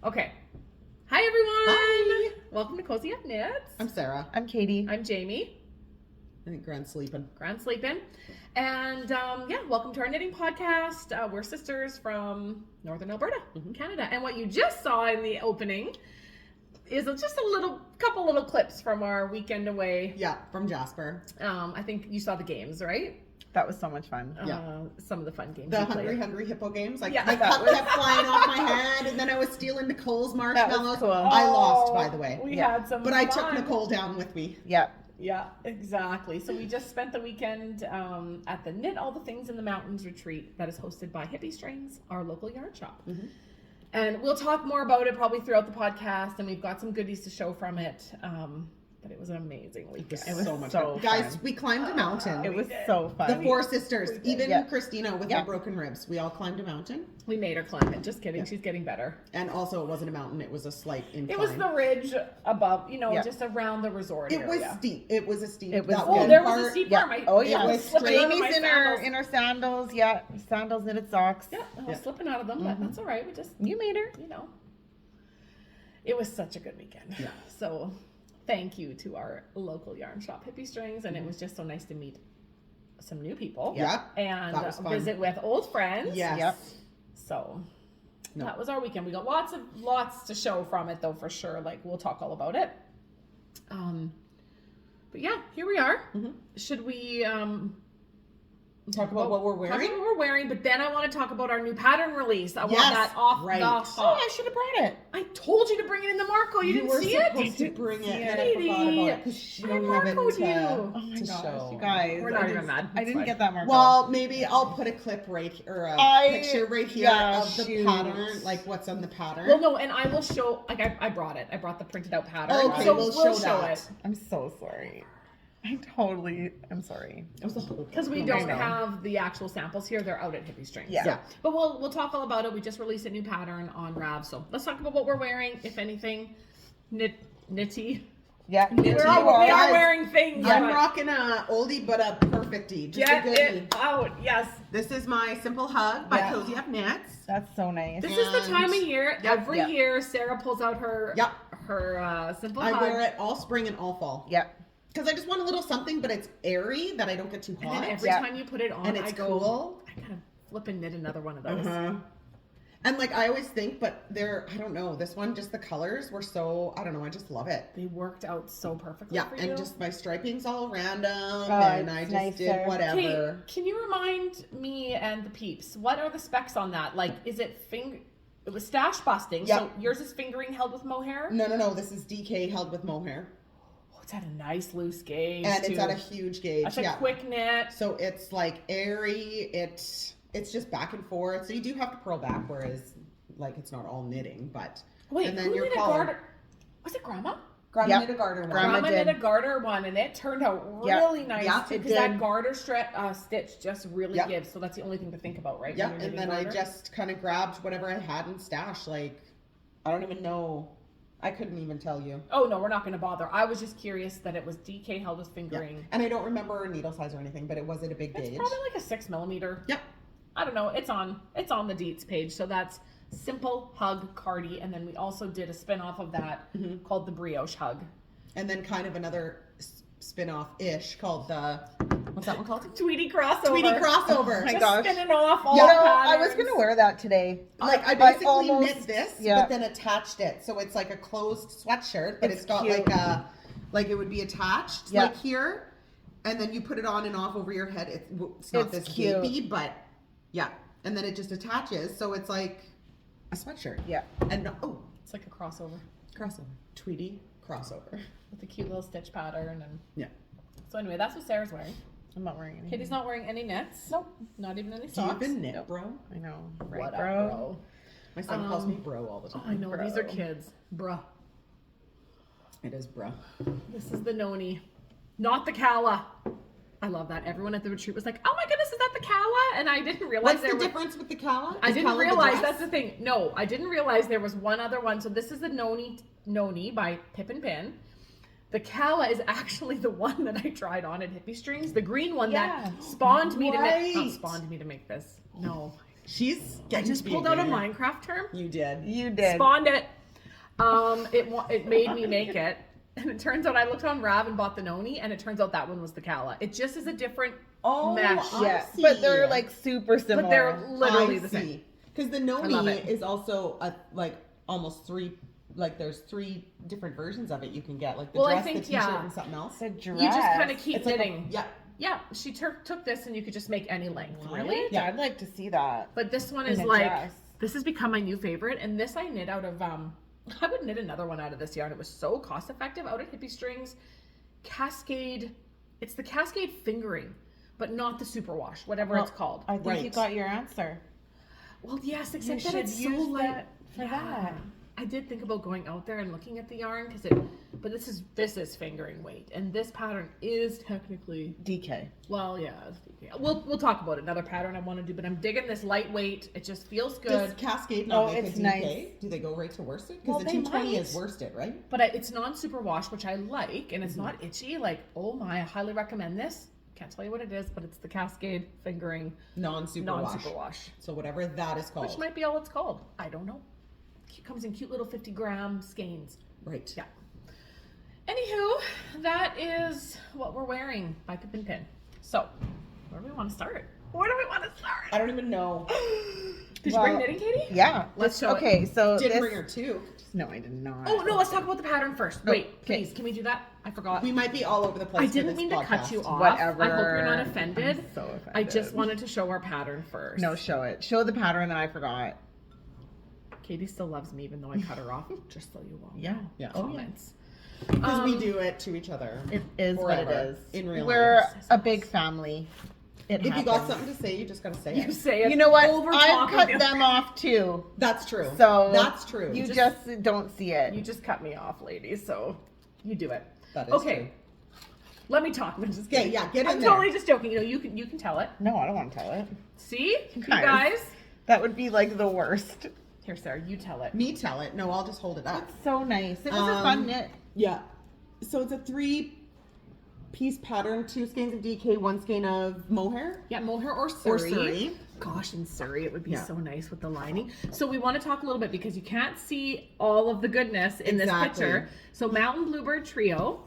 Okay. Hi, everyone. Hi. Welcome to Cozy Up Knits. I'm Sarah. I'm Katie. I'm Jamie. I think Grant's sleeping. Grant's sleeping. And welcome to our knitting podcast. We're sisters from Northern Alberta, Canada. And what you just saw in the opening is just a couple little clips from our weekend away. Yeah, from Jasper. I think you saw the games, right? That was so much fun. Some of the fun games. The we played. hungry hippo games. Like, Yeah. the cup kept flying off my head, and then I was stealing Nicole's marshmallows. cool. I lost, by the way. We Yeah. had some But fun. I took Nicole down with me. Yeah. Yeah, exactly. So we just spent the weekend at the Knit All the Things in the Mountains retreat that is hosted by Hippy Strings, our local yarn shop. Mm-hmm. And we'll talk more about it probably throughout the podcast, and we've got some goodies to show from it. But it was an amazing weekend. It was so much so fun. Guys, fun. we climbed a mountain. It was did. so fun. The four sisters, even Yeah. Christina with her broken ribs. We all climbed a mountain. We made her climb it. Just kidding. She's getting better. And also, it wasn't a mountain. It was a slight incline. It was the ridge above, Yeah. just around the resort It was area. steep. It was a steep. It was that good. one There was a part- steep Yeah. part. Oh, yeah. I It was was slipping out of Jamie's my sandals. in her sandals. Yeah. Sandals, knitted socks. Yeah, I was Yeah. slipping out of them, but that's all right. We just, You made her. it was such a good weekend. Yeah. So thank you to our local yarn shop, Hippy Strings, and it was just so nice to meet some new people. Yeah. And That was fun. visit with old friends. Yes. Yep. So No. that was our weekend. We got lots to show from it though, for sure. Like we'll talk all about it. But yeah, here we are. Should we Talk about what we're talk wearing? about what we're wearing, but then I want to talk about our new pattern release. I want Yes, that off right. the Oh, hop. I should have brought it. I told you to bring it in the Marco. You didn't were see supposed it? to bring it, see and it. I forgot about it because she I don't have it Marcoed you. Oh my to gosh, show. you guys. We're not I even didn't- mad. I It's didn't fine. get that mark. Well, maybe I'll put a clip or a picture right here yeah, of the shoot. pattern, like what's on the pattern. Well, no, and I will show. Like I brought it. I brought the printed out pattern. Okay, so we'll we'll show that. it I'm so sorry. I'm sorry. It was a whole because we I don't know. have the actual samples here. They're out at Hippy Strings. Yeah. Yeah. But we'll talk all about it. We just released a new pattern on Rav. So let's talk about what we're wearing, if anything. Nitty. Yeah. We you are Guys, wearing things. I'm but rocking a oldie but a perfectie. Just Get a goodie. it out. Yes. This is my Simple Hug by Yeah. Cozy Up Knits. That's so nice. This is the time of And- year. Yep. Every Yep. year, Sarah pulls out her Yep. simple I hug. wear it all spring and all fall. Yeah. Because I just want a little something, but it's airy that I don't get too And hot. then every Yeah. time you put it on, And it's I go, cool. I gotta flip and knit another one of those. And like I always think, but I don't know, this one, just the colors were so, I don't know, I just love it. They worked out so perfectly Yeah, for you. and just my striping's all random, Oh, and I it's just did nicer. whatever. Kate, can you remind me and the peeps, what are the specs on that? Like, is it it was stash busting, Yeah. so yours is fingering held with mohair? No, this is DK held with mohair. Oh, it's at a nice loose gauge, And too. it's at a huge gauge, That's a yeah. quick knit. So it's like airy, it's just back and forth. So you do have to purl back, whereas like it's not all knitting, but Wait, and then who your knit a collar. garter? Was it Grandma? Grandma Yep. knit a garter one. Grandma Grandma knit did. a garter one, and it turned out Yep. really nice Yeah, too, it because that did. garter stitch just really Yep. gives. So that's the only thing to think about, right? Yeah, when you're and knitting then I garter? just kind of grabbed whatever I had in stash. Like, I don't even know. I couldn't even tell you. Oh no, we're not going to bother. I was just curious that it was DK held with Yeah. fingering. And I don't remember needle size or anything, but it was at a big It's gauge. probably like a 6mm. Yep. I don't know. It's on the Deets page. So that's Simple Hug Cardi, and then we also did a spin-off of that called the Brioche Hug. And then kind of another spin-off-ish called the, what's that one called? Tweety crossover. Tweety crossover. Oh my Just gosh. spinning off all You the know, I was patterns. gonna wear that today. Like I basically almost- knit this, yeah. but then attached it. So it's like a closed sweatshirt, but It's it's got cute. like it would be attached Yeah. like here. And then you put it on and off over your head. It's not It's this cute. gapey, but yeah. And then it just attaches. So it's like a sweatshirt. Yeah. And It's like a crossover crossover. Tweety crossover. with a cute little stitch pattern. And Yeah. so anyway, that's what Sarah's wearing. I'm not wearing any. Katie's not wearing any knits. Nope. Not even any Do socks. you even knit, Nope. bro? I know. Right, What up, bro? bro? My son calls me bro all the time. I know, these are Bro. kids. Bruh. It is bro. This is the noni. Not the Kala. I love that. Everyone at the retreat was like, oh my goodness, is that the Kala? And I didn't realize What's there the was... difference with the Kala? I Is didn't Kala the realize, dress? that's the thing. No, I didn't realize there was one other one. So this is the Noni by Pip and Pin. The Kala is actually the one that I tried on at Hippy Strings. The green one Yeah. that spawned me to make... Not Right. spawned me to make this. No. She's I getting just to be pulled out a gamer. Minecraft term. You did. You did. Spawned it. It made me make it. And it turns out I looked on Rav and bought the noni, and it turns out that one was the Kala. It just is a different mesh. I Yeah, see. but they're like super similar. But they're literally the same. same. Because the love noni it. is also like almost 3. Like there's 3 different versions of it you can get. Like the Well, I dress, think, the t-shirt, yeah. and something else. The dress. You just kind of keep It's like knitting. yeah. Yeah, she took this, and you could just make any length, What? really. Yeah. I'd like to see that. But this one In is a like, dress. this has become my new favorite. And this I knit out of, I would knit another one out of this yarn. It was so cost effective out at Hippy Strings. Cascade, it's the Cascade fingering, but not the superwash, whatever Well, it's called. I think you Right. got your answer. Well, yes, You except that should it's so use light. that for that. I did think about going out there and looking at the yarn but this is fingering weight, and this pattern is technically, DK. well, yeah, we'll talk about another pattern I want to do, but I'm digging this lightweight. It just feels Does good, Cascade not Oh, make it's a DK? nice. Do they go right to worsted? Because Well, the they 220 might. is worsted, right? but it's non-superwash, which I like, and it's not itchy. Like, oh my, I highly recommend this. Can't tell you what it is, but it's the Cascade fingering Non-superwash. non-superwash, So whatever that is called. which might be all it's called. I don't know. It comes in cute little 50-gram skeins. Right. Yeah. Anywho, that is what we're wearing by Pip and Pin. So, where do we want to start? Where do we want to start? I don't even know. Did you bring knitting, Katie? Yeah. Let's show it. Okay, so Did this... bring her too. No, I did not. Oh, no, let's talk about the pattern first. Wait, okay. please, can we do that? I forgot. We might be all over the place. I for didn't this mean to cut podcast. you off. Whatever. I hope you're not offended. I'm so offended. I just wanted to show our pattern first. No, show it. Show the pattern that I forgot. Katie still loves me even though I cut her off, just so you all Yeah. know. Yeah. Comments. Because we do it to each other. It is what it Forever. is. In real We're life. a big family. It If you got happens. something to say, you just gotta say You it. say it. You know what? Over I've top cut of them off too. That's true. So that's true. You just don't see it. You just cut me off, ladies, so you do it. That is okay. true. Let me talk. I'm just Okay, kidding. yeah, get in I'm there. totally just joking. You can tell it. No, I don't want to tell it. See? You Guys. guys? That would be like the worst. Here, Sarah, you tell it. Me tell it. No, I'll just hold it up. It's so nice. It was a fun knit. Yeah. So it's a 3-piece pattern, 2 skeins of DK, 1 skein of mohair. Yeah, mohair or Or Surrey. Surrey. Gosh, in Surrey, it would be Yeah. so nice with the lining. So we want to talk a little bit because you can't see all of the goodness in Exactly. this picture. So Mountain Bluebird Trio.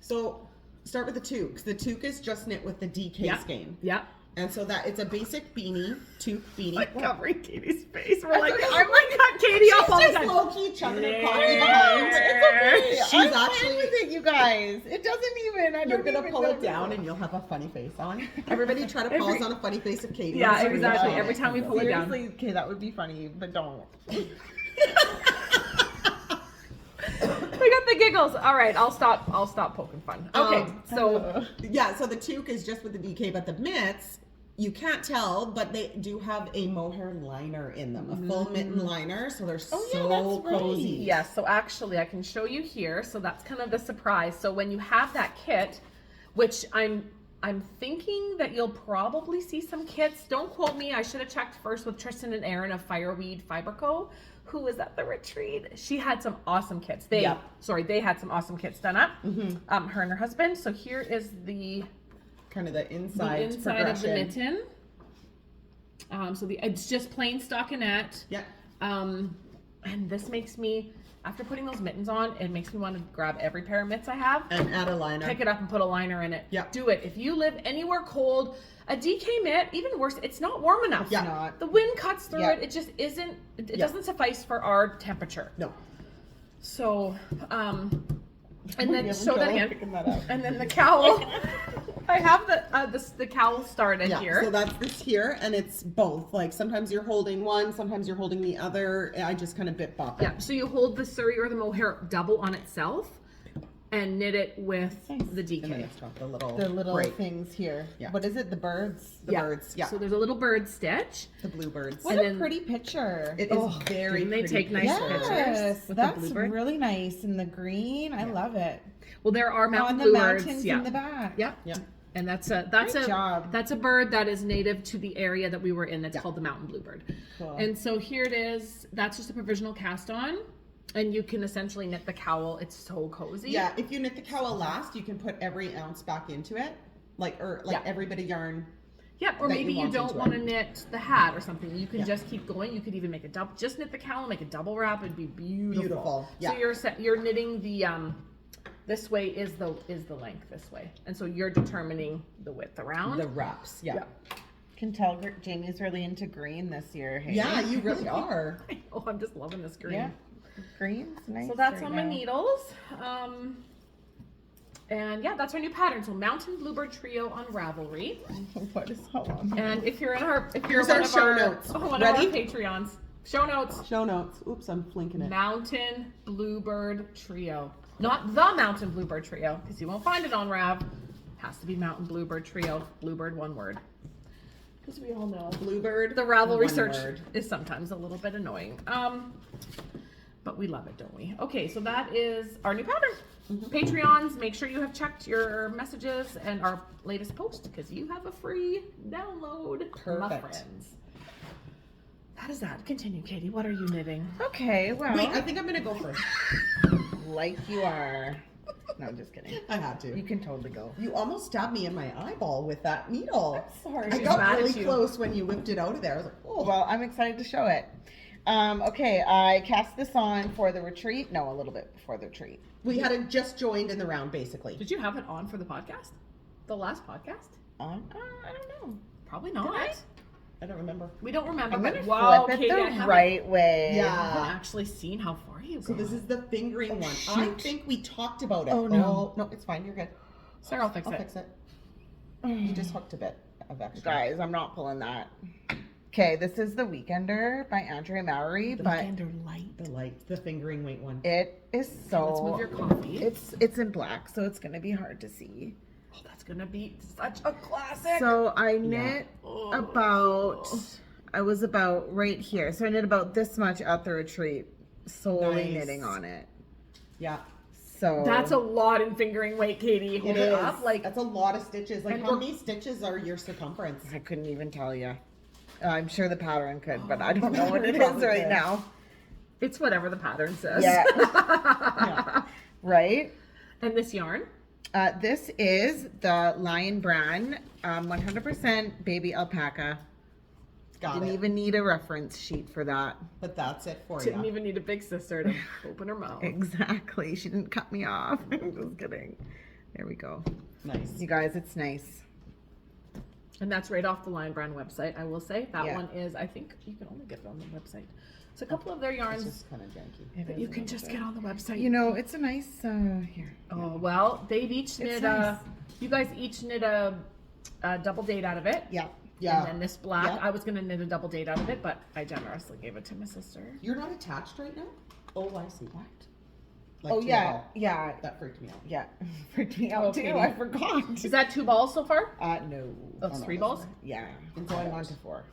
So start with the toque. The toque is just knit with the DK skein. Yep. And so that it's a basic beanie, toque beanie. Like covering Katie's face. We're That's like, okay. I'm like, cut Katie off all the She's time. just low-key chugging her coffee Yeah. behind. It's okay. She's I'm actually- fine with it, you guys. It doesn't even. I You're don't gonna even pull know it down and you'll have a funny face on. Everybody try to pause on a funny face of Katie. Yeah, That's exactly. really Every time we pull it down. Seriously, okay, that would be funny, but don't. We got the giggles. All right, I'll stop poking fun. Okay, so Yeah, so the toque is just with the DK, but the mitts, you can't tell, but they do have a mohair liner in them, a full mitten liner, so they're so that's right. cozy. yes, so actually I can show you here. So that's kind of the surprise. So when you have that kit, which I'm thinking that you'll probably see some kits. Don't quote me. I should have checked first with Tristan and Aaron of Fireweed Fiber Co., who was at the retreat. She had some awesome kits. They had some awesome kits done up. Her and her husband. So here is the Kind of the inside of the progression. mitten. So it's just plain stockinette. Yeah. And this makes me, after putting those mittens on, it makes me want to grab every pair of mitts I have, And add a liner. pick it up and put a liner in it. Yeah. Do it. If you live anywhere cold, a DK mitt, even worse, it's not warm enough. Yeah. Not. The wind cuts through Yeah. it. It just isn't, it Yeah. doesn't suffice for our temperature. No. So, and You then haven't show that trouble again. picking that up. And then the cowl. I have the cowl started Yeah, here. so that's this here, and it's both. Like, sometimes you're holding one, sometimes you're holding the other. I just kind of bit bop it. Yeah, so you hold the Surrey or the mohair double on itself and knit it with the And then DK. it's got the little The break. things here. Yeah. What is it? The birds? The birds. Yeah. So there's a little bird stitch. The bluebirds. What And a then- pretty picture. It is very Didn't they pretty. take nice Yes, pictures with the that's bluebird? really nice. And the green, I love it. Well, there are On mountain the bluebirds. mountains Yeah. in the back. Yep. Yeah. And that's a Great job. that's a bird that is native to the area that we were in. That's Yeah. called the mountain bluebird. Cool. And so here it is. That's just a provisional cast on, and you can essentially knit the cowl. It's so cozy. Yeah, if you knit the cowl last, you can put every ounce back into it. Like Yeah. every bit of yarn Yeah, or that maybe you want don't into want to it. knit the hat or something. You can Yeah. just keep going. You could even make a double, just knit the cowl, make a double wrap. It'd be beautiful. Beautiful, yeah. So you're knitting the this way is the length this way, and so you're determining the width around. The wraps, yeah. Can tell Jamie's really into green this year. Hey? Yeah, you really are. Oh, I'm just loving this green. Yeah. Green's nice. So that's right on my now. needles. And yeah, that's our new pattern. So Mountain Bluebird Trio on Ravelry. What is how long? And if you're Here's one our of show our notes. one Ready? of our Patreons, show notes. Show notes. Oops, I'm flinking it. Mountain Bluebird Trio, not the Mountain Bluebird Trio, because you won't find it on Rav. Has to be Mountain Bluebird Trio. Bluebird, one word. Because we all know Bluebird. the Ravelry one search word. is sometimes a little bit annoying. But we love it, don't we? Okay, so that is our new pattern. Patreons, make sure you have checked your messages and our latest post because you have a free download. My Perfect. friends. That is that. Continue, Katie. What are you knitting? Okay, well, Wait, I think I'm gonna go first. like you are. No, I'm just kidding. I had to. You can totally go. You almost stabbed me in my eyeball with that needle. Sorry. I She's got mad at really you. close when you whipped it out of there. I was like, oh. Well, I'm excited to show it. Okay, I cast this on for the retreat. No, a little bit before the retreat. We had just joined in the round, basically. Did you have it on for the podcast? The last podcast? I don't know. Probably not. I don't remember. We don't remember. I'm but gonna wow, flip it Katie, I the haven't- right way. I Yeah. haven't actually seen how far you So go. this is the fingering one. shoot. I think we talked about it. Oh, no. No, it's fine. You're good. Sarah, I'll fix I'll it. fix it. You just hooked a bit of extra. Guys, I'm not pulling that. Okay, this is The Weekender by Andrea Mowry, but Weekender light. The light, the fingering weight one. it is Let's so move your coffee. it's in black, so it's gonna be hard to see. Oh, that's gonna be such a classic. So I knit Oh. I was about right here. So I knit about this much at the retreat, solely Nice. knitting on it. Yeah. So That's a lot in fingering weight, Katie. Hold it up. Like, That's a lot of stitches. Like And how we're- many stitches are your circumference? I couldn't even tell you. I'm sure the pattern could, but I don't know what it is Probably right could. now. it's whatever the pattern says. Yeah. Yeah. Right? And this yarn. This is the Lion brand, 100% baby alpaca. Got Didn't it. even need a reference sheet for that. But that's it for Didn't you. even need a big sister to open her mouth. Exactly. She didn't cut me off. I'm just kidding. There we go. Nice. You guys, it's nice. And that's right off the Lion Brand website, I will say. That Yeah. one is, I think you can only get it on the website. It's a couple of their It's yarns just kind of janky. that you can just get on the website. You know, it's a nice, here. Oh, well, they've each knit nice. you guys each knit a double date out of it. Yeah. Yeah. And then this black, Yeah. I was going to knit a double date out of it, but I generously gave it to my sister. You're not attached right now? Oh, I see. What? Oh, to the yeah. ball. Yeah. That freaked me out. Yeah. Freaked me out Oh, too. Katie. I forgot. Is that 2 balls so far? No. Oh, it's no, 3 that's balls? Yeah. Inside Going out. on to 4.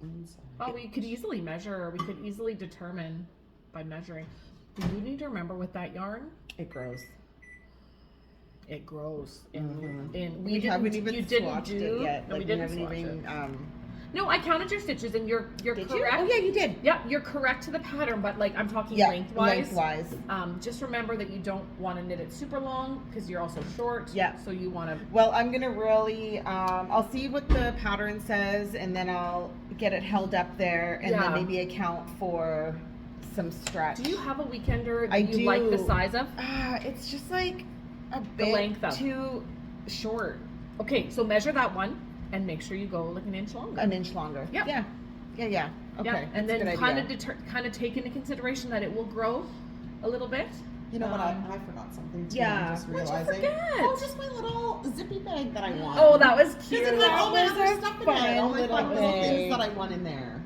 Inside. Well, we could easily measure, we could easily determine by measuring. You do need to remember with that yarn, It grows. it grows. Mm-hmm. We haven't even you didn't swatched do, it yet. No, Like, we didn't haven't swatch even, it. No, I counted your stitches and you're Did you? correct. Oh, yeah, you did. Yeah, you're correct to the pattern, but like I'm talking Yeah, lengthwise. lengthwise. Just remember that you don't want to knit it super long because you're also short. Yeah. So you want to. Well, I'm gonna really, I'll see what the pattern says, and then I'll get it held up there, and Yeah. then maybe account for some stretch. Do you have a weekender that I you like the do. size of? It's just like a bit length of. too short. Okay, so measure that one and make sure you go like an inch longer. An inch longer. Yep. Yeah. Yeah. Okay. Yeah, and that's a then good kind idea. of kind of take into consideration that it will grow a little bit. You know what? I forgot something too. yeah. I'm just What'd you realizing. forget? Oh, just my little zippy bag that I won. Oh, that was Because cute. it had all my That other was a stuff in fun it. All my little fun little bag. things that I won in there.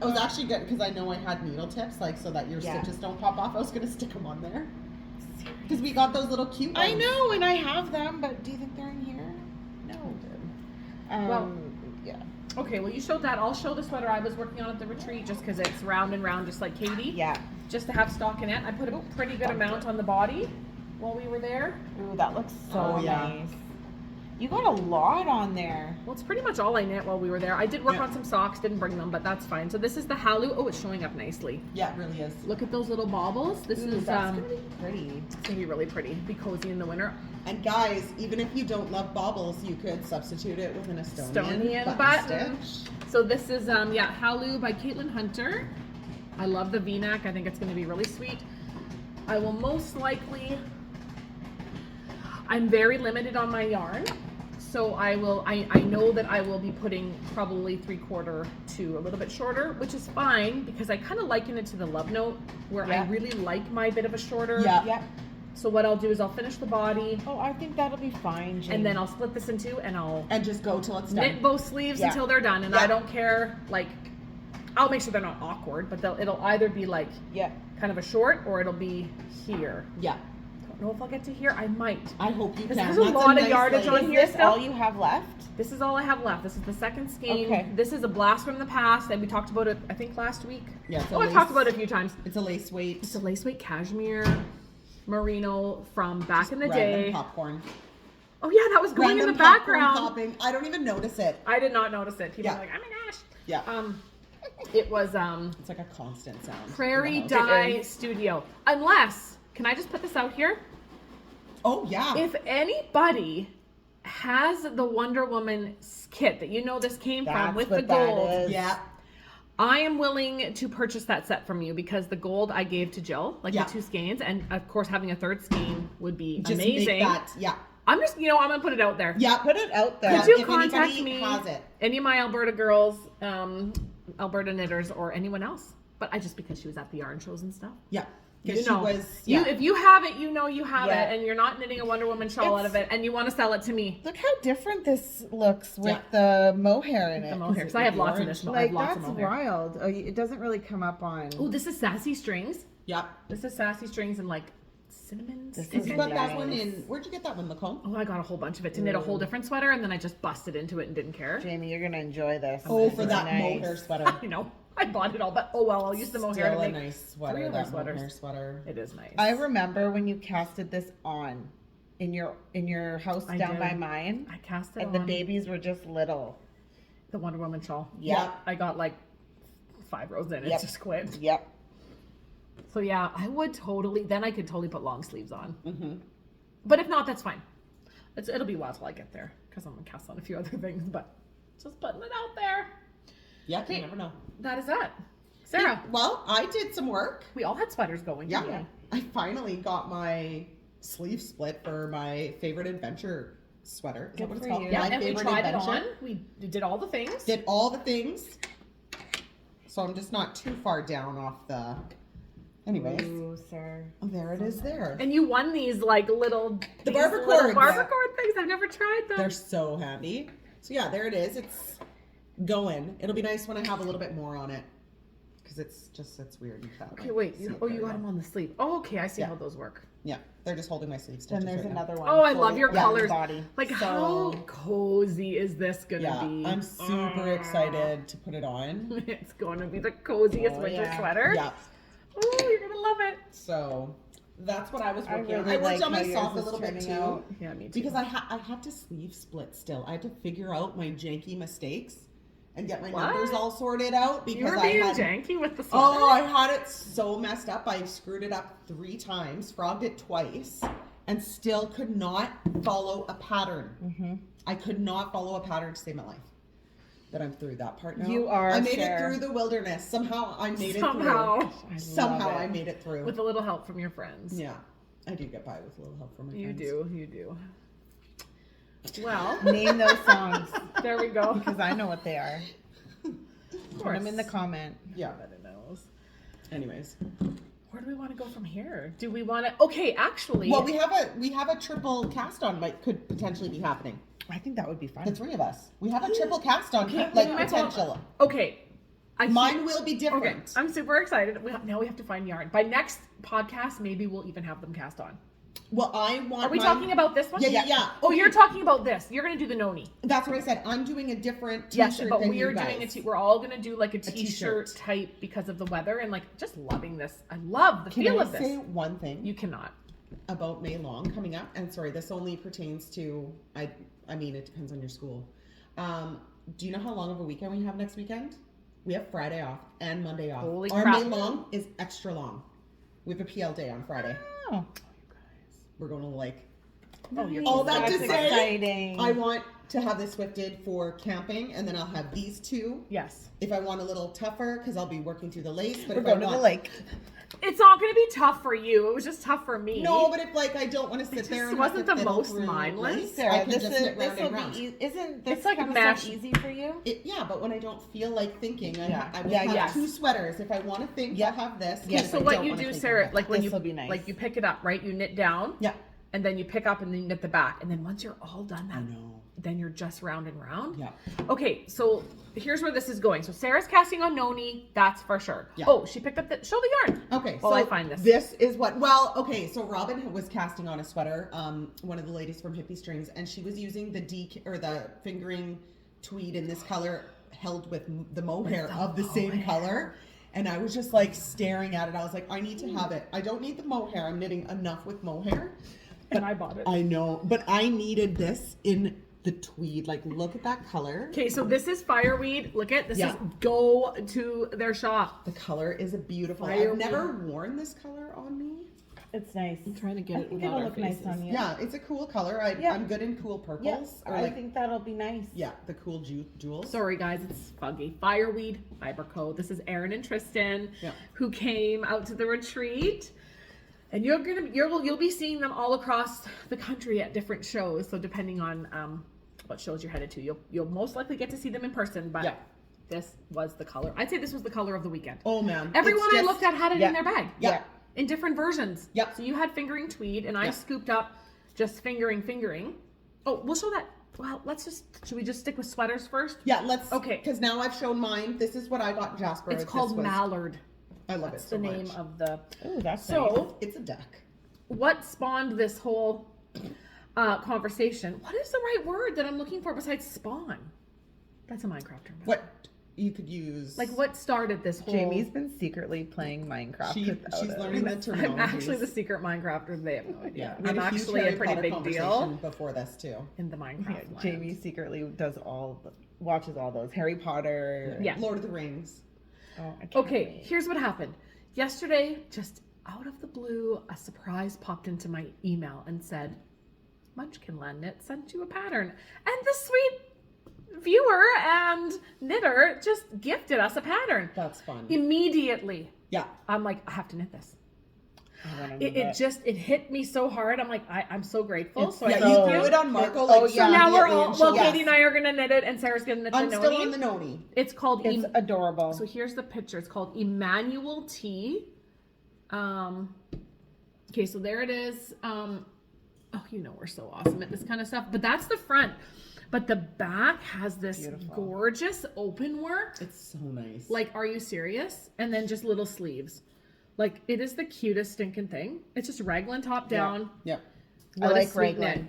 I was actually good because I know I had needle tips, like so that your Yeah. stitches don't pop off. I was gonna stick them on there because we got those little cute ones. I know, and I have them, but do you think they're in here? No. Well- Yeah. Okay, well you showed that. I'll show the sweater I was working on at the retreat just because it's round and round, just like Katie. Yeah. Just to have stockinette. I put a pretty good amount on the body while we were there. Ooh, that looks so Oh, yeah. nice. You got a lot on there. Well, it's pretty much all I knit while we were there. I did work Yeah. on some socks, didn't bring them, but that's fine. So this is the Halu. Oh, it's showing up nicely. Yeah, it really is. Look at those little baubles. This Ooh, is that's gonna be pretty. it's gonna be really pretty. Be cozy in the winter. And guys, even if you don't love baubles, you could substitute it with an Estonian button. stitch. So this is Halu by Caitlin Hunter. I love the V-neck. I think it's gonna be really sweet. I will most likely. I'm very limited on my yarn. So I know that I will be putting probably 3/4 to a little bit shorter, which is fine because I kind of liken it to the Love Note where I really like my bit of a shorter. Yeah. So what I'll do is I'll finish the body Oh, I think that'll be fine, Jane. and then I'll split this in two and I'll And just go till it's done. knit both sleeves Yeah. until they're done. And Yeah. I don't care, like, I'll make sure they're not awkward, but it'll either be like Yeah. kind of a short or it'll be here. Yeah. Don't know if I'll get to here. I might. I hope you Because can. there's a That's lot of nice yardage length. on Is here this still? all you have left? This is all I have left. This is the second skein. Okay. This is a blast from the past, and we talked about it, I think, last week. Yeah, it's a Oh, I've lace- talked about it a few times. It's a lace weight. It's a lace weight cashmere merino from back in the Random day. popcorn. Oh yeah, that was going Random in the popcorn background. popping. I don't even notice it. I did not notice it. People Yeah. were like, oh my gosh. Yeah. It was It's like a constant sound. in the Prairie house. Dye is. Studio. Unless, can I just put this out here? Oh yeah. If anybody has the Wonder Woman kit that you know this came from That's with the what that gold, is. yeah. I am willing to purchase that set from you because the gold I gave to Jill, like Yeah. the 2 skeins, and of course having a 3rd skein would be Just amazing. make that. Yeah. I'm just, I'm gonna put it out there. Yeah. Put it out there. Yeah. Could you if contact anybody me? has it. Any of my Alberta girls, Alberta knitters, or anyone else? But I just because she was at the yarn shows and stuff. Yeah. You Because know, she was. Yeah. if you have it, you know you have Yeah. it, and you're not knitting a Wonder Woman shawl out of it, and you want to sell it to me. Look how different this looks with Yeah. the mohair in it. The mohair, because I have lots of this. I Like have lots that's of mohair. wild. Oh, it doesn't really come up on. Oh, this is sassy strings. Yeah. This is sassy strings and like cinnamon. This You is got that nice. one in. Where'd you get that one, Lacombe? Oh, I got a whole bunch of it to knit a whole different sweater, and then I just busted into it and didn't care. Jamie, you're gonna enjoy this. Oh, This for is that nice. mohair sweater. You know, I bought it all, but oh well, I'll use the mohair to Still a make. nice sweater. 3 other That sweaters. mohair sweater. It is nice. I remember when you casted this on in your house I down did. by mine, I cast it and on the babies were just little. the Wonder Woman shawl. Yep. I got like 5 rows in. It Yep. just quit. Yep. So yeah, I would totally. Then I could totally put long sleeves on. Mm-hmm. But if not, that's fine. It'll be a while till I get there because I'm gonna cast on a few other things. But just putting it out there. Yeah. Okay. You never know. That is it. Sarah, Well, I did some work. we all had sweaters going. Yeah. didn't I finally got my sleeve split for my favorite adventure sweater. Is that Good what it's for called? you. we? Yeah, My and we favorite tried adventure. it on. We did all the things. Did all the things. So I'm just not too far down off the. Anyways, Ooh, sir. there it is. There. And you won these like little The these barber little cords. barber cord things. I've never tried them. They're so handy. So yeah, there it is. It's going. It'll be nice when I have a little bit more on it, because it's weird. You can't, Okay, like, wait. see You it got very them well. on the sleeve. Oh, okay. I see Yeah. how those work. Yeah, they're just holding my sleeve Then stitches. there's right now. another one. Oh, I for love your the colors. Body. Like how So- cozy is this gonna Yeah, be? I'm super excited to put it on. It's gonna be the coziest Oh, winter yeah. sweater. Yeah. Oh, you're gonna love it. So that's what I was I working on. really I worked like on how myself yours a little is bit too. turning out. Yeah, me too. Because I had to sleeve split still. I had to figure out my janky mistakes and get my What? numbers all sorted out you because were I being had janky with the sweater. Oh, I had it so messed up. I screwed it up 3 times, frogged it twice, and still could not follow a pattern. Mm-hmm. I could not follow a pattern to save my life. But I'm through that part now. You are, I made Cher. it through the wilderness. Somehow I made it Somehow. through. Somehow love I it. made it through. With a little help from your friends. Yeah. I do get by with a little help from my You friends. do. You do. Well, Name those songs there we go. because I know what they are. Of Put course. them in the comment. Yeah. Everybody knows. Anyways. Where do we want to go from here? Do we want to? Okay, actually. Well, we have a triple cast on could potentially be happening. I think that would be fun. The 3 of us. We have a triple cast on Okay, like we might as well- potential. Okay. Mine will be Okay, different. I'm super excited. Now we have to find yarn. By next podcast, maybe we'll even have them cast on. Well, I want. Are we mine- talking about this one? Yeah. Oh, you're talking about this. You're gonna do the noni. That's what I said. I'm doing a different Yes, T-shirt but than we're you doing guys. we're all gonna do like a t-shirt. t-shirt type because of the weather and like just loving this. I love the Can feel I of say this. one thing You cannot. about May Long coming up? And sorry, this only pertains to I mean, it depends on your school. Do you know how long of a weekend we have next weekend? We have Friday off and Monday off. Holy Our crap. May long is extra long. We have a PL day on Friday. Oh, We're going to the lake. Oh, you're All that that's to say, exciting. I want to have this swifted for camping, and then I'll have these two. Yes. If I want a little tougher, because I'll be working through the lace. But We're if going I to want, the lake. It's not going to be tough for you. It was just tough for me. No, but if like I don't want to sit just there and wasn't have to the fiddle most through mindless. lace, I Sarah, can just knit round will and round. be. Isn't this It's like kind of mesh. stuff easy for you? Yeah, but when I don't feel like thinking, Yeah. I will Yeah, have yes. 2 sweaters. If I want to think, Yeah. I'll have this. Yeah, If So I what don't you wanna do, think, Sarah, I'll have like when This'll be nice. like you pick it up, right? You knit down. Yeah. And then you pick up and then you knit the back. And then once you're all done I that, know. then you're just round and round. Yeah. Okay, so here's where this is going. So Sarah's casting on Noni, that's for sure. Yeah. Oh, she picked up the show the yarn. Okay, While so I find this. This is what. Well, okay, so Robin was casting on a sweater. One of the ladies from Hippy Strings, and she was using the the fingering tweed in this color, held with the mohair of the same color. And I was just like staring at it. I was like, I need to have it. I don't need the mohair. I'm knitting enough with mohair. And I bought it. I know, but I needed this in the tweed. Like, look at that color. Okay, so this is Fireweed. Look at this Yeah. is go to their shop. The color is a beautiful. Fireweed. I've never worn this color on me. It's nice. I'm trying to get I it think without it'll our look nice faces. on you. Yeah, it's a cool color. Yeah. I'm good in cool purples. Yes, or I like, think that'll be nice. yeah, the cool jewels. Sorry guys, it's Fuggy. Fireweed Fiber Co. This is Erin and Tristan Yeah. who came out to the retreat. And you'll be seeing them all across the country at different shows. So depending on what shows you're headed to, you'll most likely get to see them in person. But Yeah. this was the color. I'd say this was the color of the weekend. Oh man, Everyone it's I just- looked at had it yeah. in their bag. Yeah. In different versions. Yep. So you had fingering tweed, and I Yeah. scooped up just fingering. Oh, we'll show that. Well, should we just stick with sweaters first? Yeah, let's. Okay. Because now I've shown mine. This is what I got Jasper. It's This called was- Mallard. I love That's it so the name much. of the. Oh, that's nice. So, It's a duck. what spawned this whole conversation? What is the right word that I'm looking for besides spawn? That's a Minecraft term. What you could use. Like, what started this whole? Jamie's been secretly playing Minecraft. She's without us. learning the I'm terminology. actually the secret Minecrafter. They have no idea. We had I'm a huge actually Harry a pretty Potter big conversation deal before this too. in the Minecraft. Yeah, land. Jamie secretly watches all those Harry Potter. Yeah. Lord of the Rings. Oh, I can't Okay, wait. here's what happened. Yesterday, just out of the blue, a surprise popped into my email and said, Munchkinland Knit sent you a pattern. And the sweet viewer and knitter just gifted us a pattern. That's fun. Immediately, Yeah. I'm like, I have to knit this. I wanna do It that. hit me so hard. I'm like, I'm so grateful. So yeah, I you thank threw you. it on Marco. Oh, Like, yeah. So now we're immediately, all, and well, she'll- Katie and I are going to knit it, and Sarah's going to knit I'm the still Noni. on the Noni. It's called It's adorable. So here's the picture. It's called Emmanuel T. Okay, so there it is. Oh, you know we're so awesome at this kind of stuff. But that's the front. But the back has this Beautiful. gorgeous open work. It's so nice. Like, are you serious? And then just little sleeves. Like, it is the cutest stinking thing. It's just raglan top down. Yeah. What I a like sweet raglan. knit.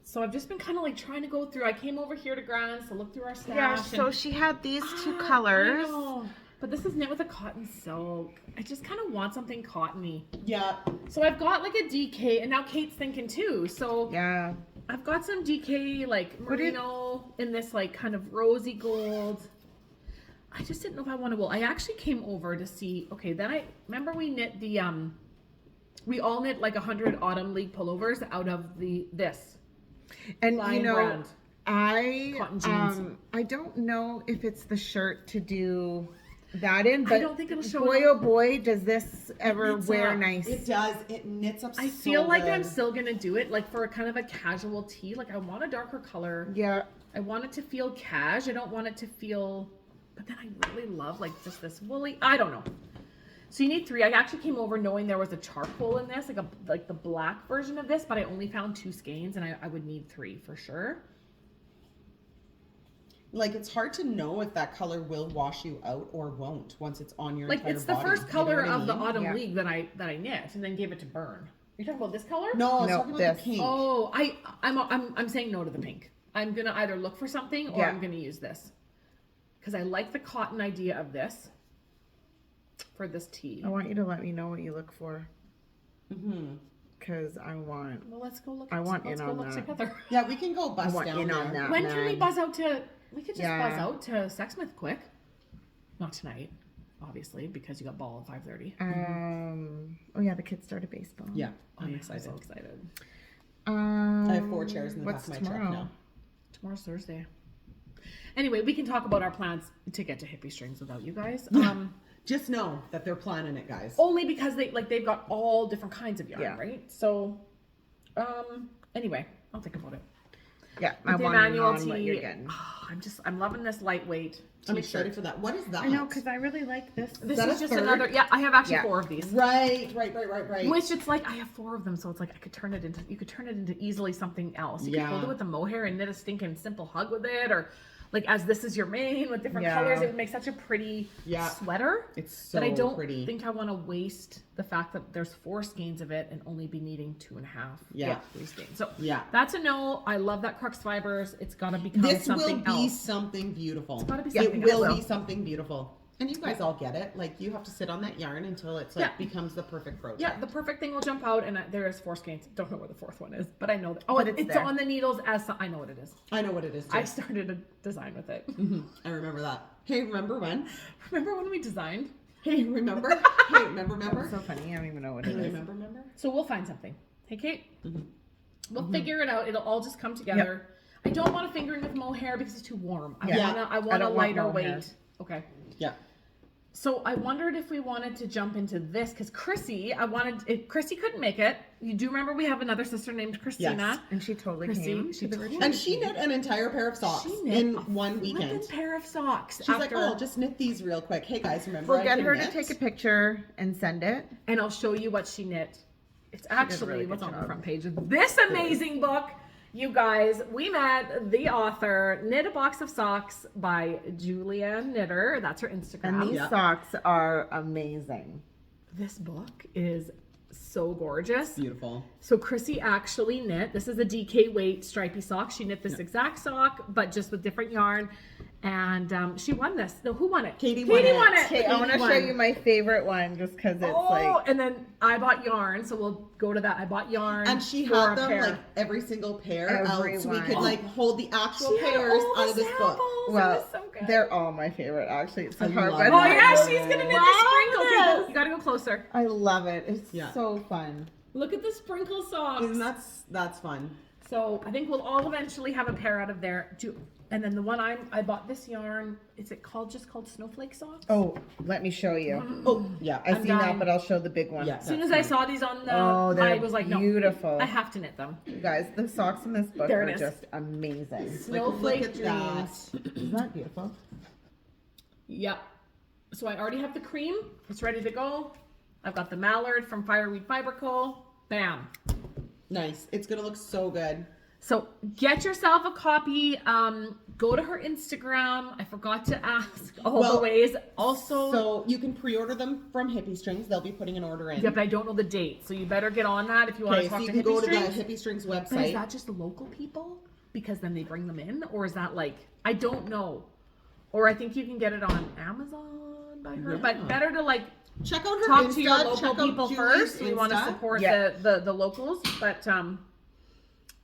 So I've just been kind of like trying to go through. I came over here to Grand's to look through our stash. Yeah, so she had these two I colors. know. But this is knit with a cotton silk. I just kind of want something cottony. Yeah. So I've got like a DK, and now Kate's thinking too. So Yeah. I've got some DK like What did- merino in this like kind of rosy gold. I just didn't know if I wanted wool. I actually came over to see. Okay, then I remember we knit the we all knit like 100 Autumn League pullovers out of this And Lion you know, brand. I Cotton jeans. I don't know if it's the shirt to do that in, but don't think it'll show boy up. oh boy does this ever knits wear up. nice. It does. It knits up. I so feel like good. I'm still gonna do it like for a kind of a casual tee. Like I want a darker color. Yeah. I want it to feel cash. I don't want it to feel, but then I really love like just this woolly. I don't know. So you need 3. I actually came over knowing there was a charcoal in this, like the black version of this, but I only found 2 skeins, and I would need 3 for sure. Like, it's hard to know if that color will wash you out or won't once it's on your Like entire it's the body. first You know color what I of the mean? Autumn Yeah. League that I knit and then gave it to burn. You're talking about this color? No, I was No, talking about this. the pink. Oh, I'm saying no to the pink. I'm gonna either look for something or Yeah. I'm gonna use this because I like the cotton idea of this for this tee. I want you to let me know what you look for. Mm-hmm. because I want. Well, let's go look. I want let's in go on look that. together. Yeah, we can go bust want down in there. on that. When can we man. buzz out to? We could just Yeah. buzz out to Sexsmith quick. Not tonight, obviously, because you got ball at 5:30. Oh yeah, the kids started baseball. Yeah, I'm I'm excited. so excited. I have 4 chairs in the back What's of my tomorrow? truck now. Tomorrow's Thursday. Anyway, we can talk about our plans to get to Hippy Strings without you guys. Just know that they're planning it, guys. Only because they've got all different kinds of yarn, Yeah. right? So, anyway, I'll think about it. Yeah, I The want to know Emmanuel what tee. you're getting. I'm loving this lightweight I'm t-shirt. excited for that. What is that? I know, because I really like this. This that is a just third? another. Yeah, I have actually Yeah. 4 of these. Right. Which it's like I have 4 of them, so it's like you could turn it into easily something else. You could hold Yeah. it with the mohair and knit a stinking simple hug with it, or like as this is your main with different Yeah. colors, it would make such a pretty Yeah. sweater. It's so But I don't pretty. think I want to waste the fact that there's 4 skeins of it and only be needing 2.5. Yeah. 3 skeins. So Yeah. that's a no. I love that Crux Fibers. It's got to become This will something be else. something beautiful. gotta be It something will else. be something beautiful. And you guys all get it. Like, you have to sit on that yarn until it's like Yeah. becomes the perfect project. Yeah, the perfect thing will jump out, and there is 4 skeins. Don't know where the 4th one is, but I know that. Oh, But it's it's there. on the needles I know what it is. I know what it is, too. I started a design with it. I remember that. Hey, remember when? Remember when we designed? Hey, remember? Hey, remember? So funny. I don't even know what Hey, it is. remember? So we'll find something. Hey, Kate? Mm-hmm. We'll figure it out. It'll all just come together. I don't want to finger in with mohair because it's too warm. I Yeah. want a don't want lighter mohair. weight. Okay. Yeah. So I wondered if we wanted to jump into this because Chrissy couldn't make it. You do remember we have another sister named Christina. Yes. And she totally Chrissy, came she to the totally- retreat. And she knit an entire pair of socks She knit in a one flippin' weekend. pair of socks. She's like, oh, just knit these real quick. Hey, guys, remember We'll I get can her knit? to take a picture and send it. and I'll show you what she knit. It's actually really good what's on the job. front page of this amazing book. You guys, we met the author, Knit a Box of Socks by Julia Knitter. That's her Instagram. And these Yeah. socks are amazing. This book is so gorgeous. Beautiful. So Chrissy actually knit. This is a DK weight stripy sock. She knit this exact sock, but just with different yarn. And she won this. No, who won it? Katie won it. Okay, I want to show you my favorite one just because it's like. and then I bought yarn, so we'll go to that. I bought yarn. And she for had a them pair. like every single pair out, so we Every could one. like hold the actual She had pairs all the out of this book. samples. It Well, was so good. they're all my favorite actually. It's I so hard. love but it. Oh I yeah, love she's gonna knit it. the sprinkle. Okay, Yes. you gotta go closer. I love it. It's Yeah. so fun. Look at the sprinkle socks. And that's fun. So I think we'll all eventually have a pair out of there. And then the one I bought this yarn. Is it just called snowflake socks? Oh, let me show you. Oh, yeah. I've I'm seen dying. that, but I'll show the big one. Yeah. As soon as I saw these on the, Oh, they're I was like, no, beautiful. I have to knit them. You guys, the socks in this book There are it is. just amazing. Snowflake look at that. dreams. Isn't that beautiful? Yep. So I already have the cream. It's ready to go. I've got the mallard from Fireweed Fiber Co. Bam. Nice. It's gonna look so good. So get yourself a copy. Go to her Instagram. I forgot to ask all the Well, ways. Also, So you can pre-order them from Hippy Strings. They'll be putting an order in. yeah, but I don't know the date. So you better get on that if you want Okay, to talk so you to can Hippy go to Strings. the Hippy Strings But is website. that just the local people? Because then they bring them in? Or is that like, I don't know. Or I think you can get it on Amazon by her. Yeah. But better to like Check out her talk Insta, to your check local out people Julie's first. We want to Insta. support Yeah. the locals. But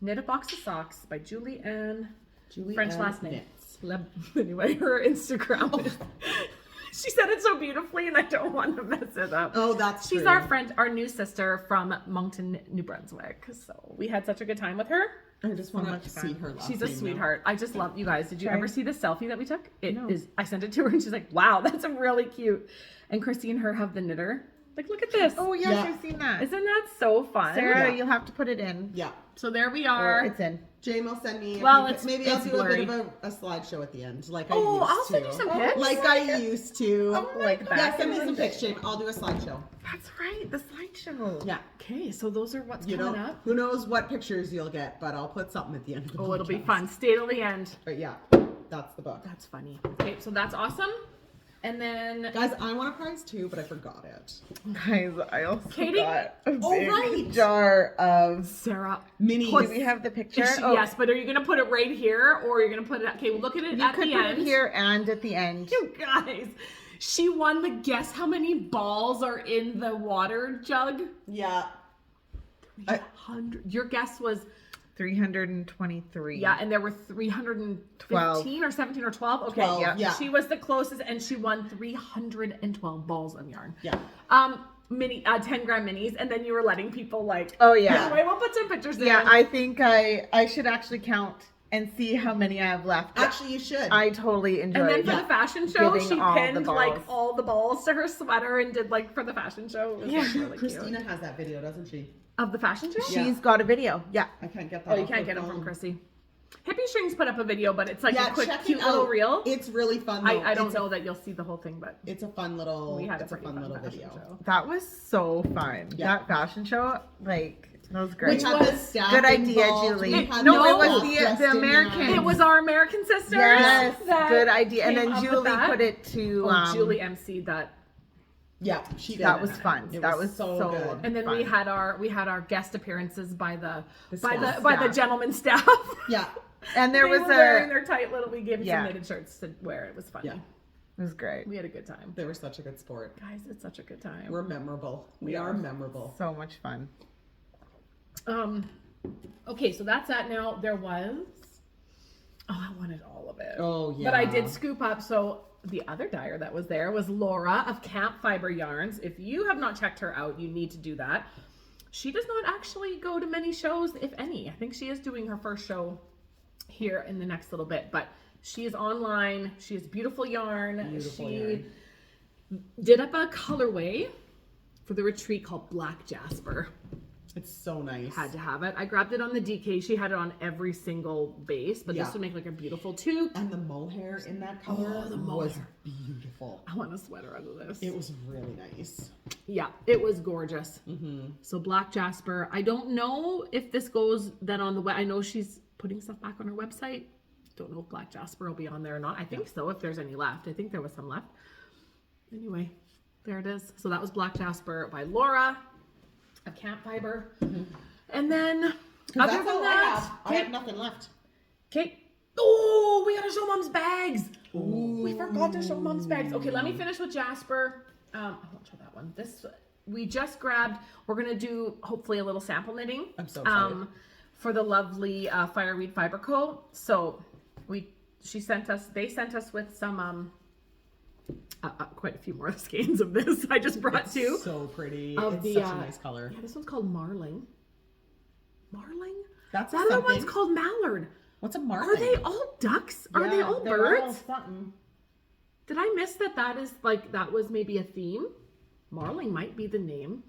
Knit a Box of Socks by Julie Ann. Julie French Ann last name. Knits. Anyway, her Instagram. She said it so beautifully, and I don't want to mess it up. Oh, that's She's true. our friend, our new sister from Moncton, New Brunswick. So we had such a good time with her. I just want much to fun. see her last She's a name now. sweetheart. I just love you guys. Did you Right. ever see the selfie that we took? It is. No. I sent it to her, and she's like, "Wow, that's a really cute." And Christy and her have the knitter. Like, look at this. Oh yes, Yeah. I've seen that. Isn't that so fun? Sarah, Yeah. you'll have to put it in. Yeah. So there we Or are. it's in. Jane will send me. Well, it's- maybe it's I'll do a bit blurry. of a slideshow at the end, like Oh, I used I'll to. send you some pics. Like I used to. Like Yeah, back send in me the some day. pics, Jane. I'll do a slideshow. That's right, the slideshow. Yeah. Okay, so those are what's You coming know, up. who knows what pictures you'll get, but I'll put something at the end of the Oh, it'll be podcast. fun. Stay till the end. But yeah, that's the book. That's funny. Okay, so that's awesome. And then Guys, I want a prize too, but I forgot it. Guys, I also Katie? got a Oh, big right. jar of. Sarah. Mini. Do we have the picture? Yes, but are you gonna put it right here, or you're gonna put it? Okay, well, look at it You at could the put end. it here and at the end. You guys, she won the guess how many balls are in the water jug. Yeah. 300. Your guess was 323. yeah, and there were 315 or 17 or 12. Okay, 12, yeah. yeah. She was the closest, and she won 312 balls of yarn. Yeah. 10 gram minis, and then you were letting people like. Oh, yeah. Anyway, we'll put some pictures in. Yeah, I think I should actually count and see how many I have left. Actually, you should. I totally enjoyed And then for it. the fashion show, Giving she all the pinned balls. like all the balls to her sweater and did like for the fashion show. It was like, really Christina cute. has that video, doesn't she? Of the fashion show. Yeah. She's got a video. Yeah. I can't get that. Oh, you off can't her get them phone. from Chrissy. Hippy Strings put up a video, but it's like Yeah, a quick, check it cute little out. reel. It's really fun. Though. I don't It's know that you'll see the whole thing, but It's a fun little. we had it's a a pretty fun little fashion video. show. That was so fun. Yeah. That fashion show, like, that was great. We had the staff Good idea, involved. Julie. We had No, the it was staff the dressed in American. yarn. It was our American sisters. Yes, that good idea. And came then up with Julie that. put it to. Julie emceed that. Yeah, she did. That was fun. It That was was so so good. And then fun. we had our guest appearances by the staff. by the Staff. gentleman staff. Yeah, And there They was were wearing a. their tight little. We gave them Yeah. some knitted shirts to wear. It was funny. Yeah. It was great. We had a good time. they were such a good sport. Guys, it's such a good time. We're memorable. We are memorable. So much fun. Okay, so that's that. Now there was. Oh, I wanted all of it. Oh yeah. But I did scoop up. So the other dyer that was there was Laura of Camp Fiber Yarns. If you have not checked her out, you need to do that. She does not actually go to many shows, if any. I think she is doing her first show here in the next little bit, but she is online. She has beautiful yarn. Beautiful she yarn. did up a colorway for the retreat called Black Jasper. It's so nice. Had to have it. I grabbed it on the DK. She had it on every single base, but Yeah. this would make like a beautiful toque. And the mohair in that color Oh, the was mohair. beautiful. I want a sweater out of this. It was really nice. Yeah, it was gorgeous. Mm-hmm. So Black Jasper. I don't know if this goes then on the web. I know she's putting stuff back on her website. Don't know if Black Jasper will be on there or not. I think so, if there's any left. I think there was some left. Anyway, there it is. So that was Black Jasper by Laura of Camp Fiber. And then, other That's than all that, I have nothing left. okay. Oh, we gotta show Mom's bags. We forgot to show Mom's bags. Okay, let me finish with Jasper. I won't show that one. This we just grabbed. We're gonna do hopefully a little sample knitting. I'm so excited. For the lovely Fireweed Fiber Co. So they sent us with some quite a few more skeins of this. I just brought two. So pretty. Of It's the, such a nice color. Yeah, this one's called Marling. Marling? That's The other something. one's called Mallard. What's a marling? Are they all ducks? Are they all birds? Something. Did I miss that is like, that was maybe a theme? Marling might be the name.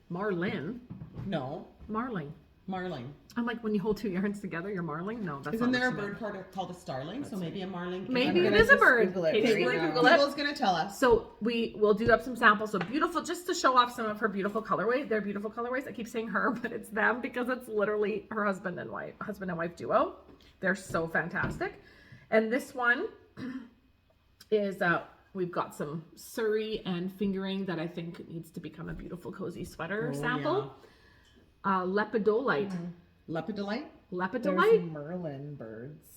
Marlin. No, Marling. marling. I'm like, when you hold two yarns together, you're marling? No, that's Isn't not there a what she bird meant. called a starling? So maybe a marling. Maybe it gonna is a just bird. Google it Katie's right gonna now. Google it. Google's gonna tell us. So we will do up some samples. So beautiful, just to show off some of her beautiful colorways. They're beautiful colorways. I keep saying her, but it's them because it's literally her husband and wife duo. They're so fantastic. And this one is we've got some Surrey and fingering that I think needs to become a beautiful cozy sweater Oh, sample. Lepidolite. Lepidolite? There's Lepidolite? Merlin birds.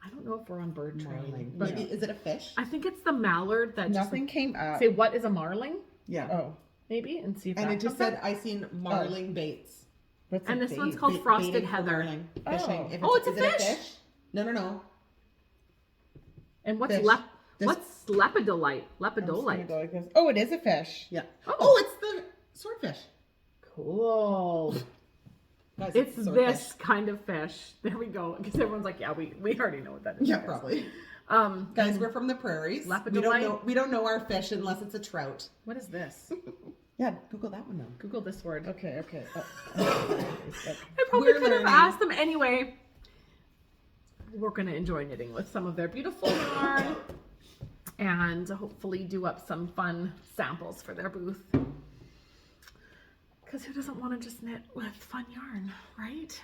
I don't know if we're on bird train. Marling. But Maybe, is it a fish? I think it's the mallard that Nothing came just up. say what is a marling? Yeah. Oh, Maybe and see if And that it just comes said, up. I seen marling baits. what's And a this one's bait? called Bait- frosted baiting for heather. marling, fishing. Oh. If Oh, it's a is it fish? No. And what's Fish. This- what's lepidolite? I'm just gonna Lepidolite. go like this. Oh, it is a fish. Yeah. Oh. Oh, it's the swordfish. Cool. Guys, It's swordfish. this kind of fish. There we go. Because everyone's like, yeah, we already know what that is. Yeah, probably. Guys, we're from the prairies. Lepidolite? We don't know our fish unless it's a trout. What is this? Yeah, Google that one though. Google this word. Okay. I probably We're could have learning. asked them anyway. We're going to enjoy knitting with some of their beautiful yarn and hopefully do up some fun samples for their booth. Because who doesn't want to just knit with fun yarn, right?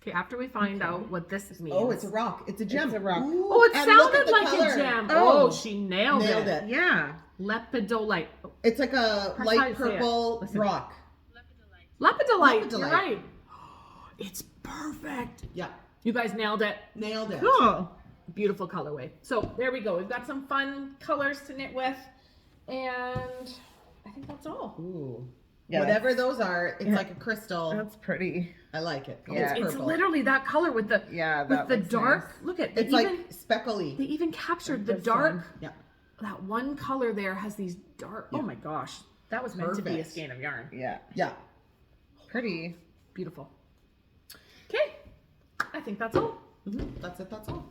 Okay, after we find out what this means. Oh, it's a rock. It's a gem. It's a rock. Ooh, Oh, it and look at sounded the like color. a gem. Oh. Oh, she nailed Nailed it. it. Yeah. Lepidolite. Oh, It's like a Press how light you say it. purple Listen. rock. Lepidolite. You're Lepidolite. right. It's perfect. Yeah, You guys nailed it. nailed it. Cool. Beautiful colorway. So there we go. We've got some fun colors to knit with. And I think that's all. Ooh. Yeah, Whatever those are, it's like a crystal. That's pretty. I like it. Yeah. It's purple. literally that color with the That the looks dark. nice. Look at It's like speckly. they even captured the This dark. one. Yeah. That one color there has these dark. Oh my gosh, that was meant to be a Perfect. skein of yarn. Yeah. Yeah. Pretty. Beautiful. Okay, I think that's all. That's it. That's all.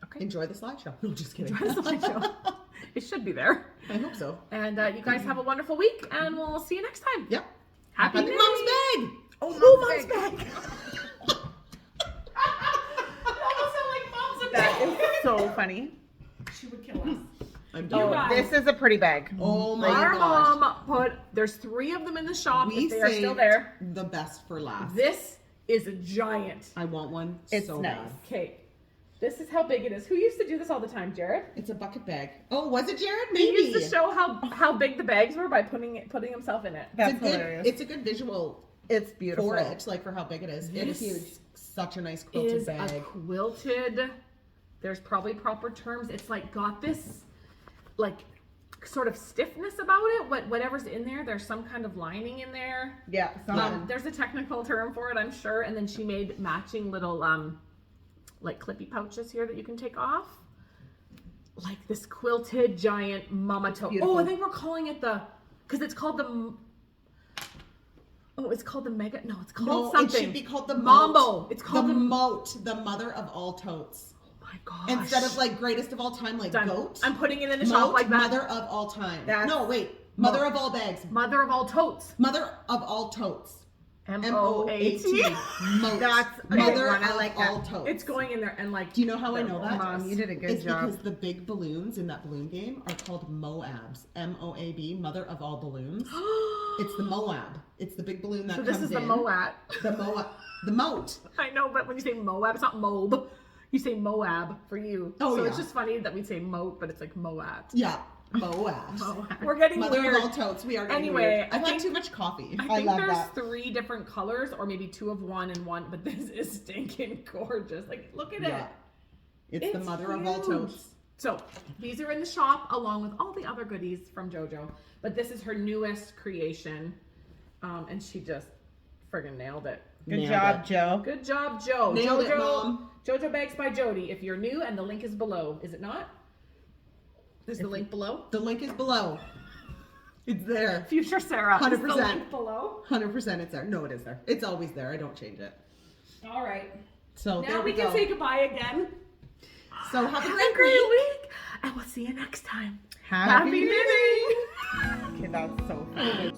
Okay. Enjoy the slideshow. No, just kidding. Enjoy the slideshow. It should be there. I hope so. And you guys have a wonderful week, and we'll see you next time. Yep. Happy Happy knitting. Mom's Bag. Oh, Mom's bag. That almost sound like Mom's That bag. is so funny. She would kill us. I'm You done. guys. This is a pretty bag. Oh my Our gosh. mom put, there's 3 of them in the shop We if they are still saved there. the best for last. This is a giant. I want one It's so nice. bad. Okay, this is how big it is. Who used to do this all the time, Jared? It's a bucket bag. Oh, was it Jared? He Maybe. used to show how big the bags were by putting himself in it. That's it's a good, hilarious. it's a good visual It's beautiful. for it, like for how big it is. This It's such a nice quilted Is a bag. quilted. There's probably proper terms. It's like got this like sort of stiffness about it. Whatever's in there, there's some kind of lining in there. Yeah. Something. There's a technical term for it, I'm sure. And then she made matching little like clippy pouches here that you can take off. Like this quilted giant mama tote. Beautiful. Oh, I think we're calling it because it's called the. Oh, it's called the mega. No, it's called No, something. it should be called the Mambo. moat. It's called the the moat, the mother of all totes. Oh my gosh. Instead of like greatest of all time, like Done. goat. I'm putting it in the moat, shop like that. mother of all time. That's- No, wait. Mother of all bags. Mother of all totes. Mother of all totes. M-O-A-T. Moat. That's a good mother one. I of like that. all totes. It's going in there and like. Do you know how I know that? Mom, you did a good It's job. because the big balloons in that balloon game are called Moabs. M-O-A-B, mother of all balloons. It's the Moab. It's the big balloon that So comes this is the in. Moab. The Moab. The moat. I know, but when you say Moab, it's not Moab. You say Moab for you. Oh, so yeah. it's just funny that we say moat, but it's like Moab. Yeah. Moab. We're getting Mother weird. of all totes. We are getting Anyway, weird. I I've had think- too much coffee. I I think love there's that. 3 different colors, or maybe 2 of one and one, but this is stinking gorgeous. Like, look at Yeah. it. It's the mother of all huge. totes. So these are in the shop along with all the other goodies from JoJo, but this is her newest creation, and she just friggin' nailed it. Good Nailed job, it. Joe. Good job, Joe. Nailed JoJo, it, Mom. JoJo Bags by Jody. If you're new, and the link is below, is it not? Is the link below? The link is below. It's there. Future Sarah. Is the 100%. link below? 100% it's there. No, it is there. It's always there. I don't change it. All right. So Now there we we go. can say goodbye again. So have a Have great a great week. week, and we'll see you next time. Happy Happy knitting! Okay, that's so funny.